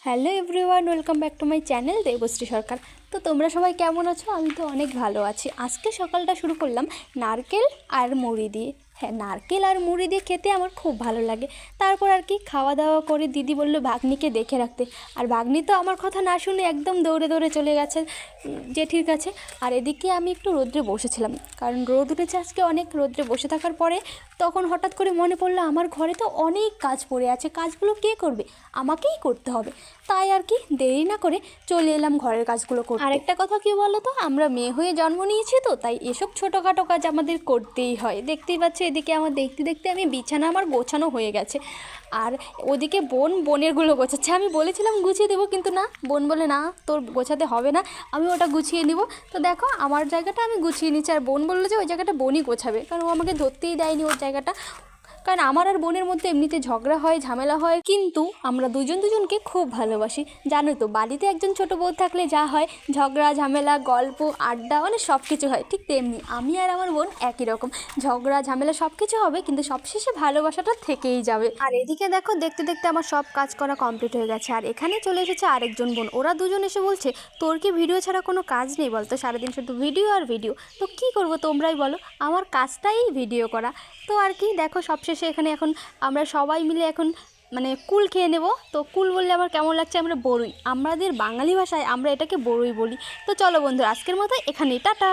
Hello everyone, welcome back to my channel Debashree Sarkar. তো তোমরা সবাই কেমন আছো? আমি তো অনেক ভালো আছি। আজকে সকালটা শুরু করলাম নারকেল আর মুড়ি দিয়ে। হ্যাঁ, নারকেল আর মুড়ি দিয়ে খেতে আমার খুব ভালো লাগে। তারপর আর কি খাওয়া দাওয়া করে দিদি বললো ভাগ্নিকে দেখে রাখতে। আর ভাগ্নি তো আমার কথা না শুনে একদম দৌড়ে দৌড়ে চলে গেছে জেঠির কাছে। আর এদিকে আমি একটু রোদ্রে বসেছিলাম, কারণ রোদ উঠেছে আজকে অনেক। রোদ্রে বসে থাকার পরে তখন হঠাৎ করে মনে পড়লো আমার ঘরে তো অনেক কাজ পড়ে আছে, কাজগুলো কে করবে? আমাকেই করতে হবে। তাই আর কি দেরি না করে চলে এলাম ঘরের কাজগুলো করতে। আরেকটা কথা কি বলো তো, আমরা মেয়ে হয়ে জন্ম নিয়েছি, তো তাই এসব ছোটোখাটো কাজ আমাদের করতেই হয়। দেখতেই পাচ্ছি এদিকে আমার দেখতে দেখতে আমি বিছানা আমার গোছানো হয়ে গেছে। আর ওদিকে বোনেরগুলো গোছাচ্ছে। আমি বলেছিলাম গুছিয়ে দেবো, কিন্তু না, বোন বলে না, তোর গোছাতে হবে না, আমি ওটা গুছিয়ে নিব। তো দেখো আমার জায়গাটা আমি গুছিয়ে নিচ্ছি, আর বোন বললো যে ওই জায়গাটা বোনই গোছাবে, কারণ ও আমাকে ধরতেই দেয়নি ওর জায়গাটা। কারণ আমার আর বোনের মধ্যে এমনিতে ঝগড়া হয়, ঝামেলা হয়, কিন্তু আমরা দুজনকে খুব ভালোবাসি। জানো তো, বাড়িতে একজন ছোটো বউ থাকলে যা হয়, ঝগড়া ঝামেলা গল্প আড্ডা মানে সব কিছু হয়, ঠিক তেমনি আমি আর আমার বোন একই রকম। ঝগড়া ঝামেলা সব কিছু হবে, কিন্তু সবশেষে ভালোবাসাটা থেকেই যাবে। আর এদিকে দেখো, দেখতে দেখতে আমার সব কাজ করা কমপ্লিট হয়ে গেছে। আর এখানে চলে এসেছে আরেকজন বোন। ওরা দুজন এসে বলছে, তোর কি ভিডিও ছাড়া কোনো কাজ নেই বলতো? সারাদিন শুধু ভিডিও আর ভিডিও। তো কী করবো তোমরাই বলো, আমার কাজটাই ভিডিও করা। তো আর কি দেখো, সবশেষে এখানে এখন আমরা সবাই মিলে এখন মানে কুল খেয়ে নেব। তো কুল বললে আমার কেমন লাগছে, আমরা বড়ই, আমাদের বাঙালি ভাষায় আমরা এটাকে বড়ই বলি। তো চলো বন্ধু, আজকের মতো এখানেই টাটা।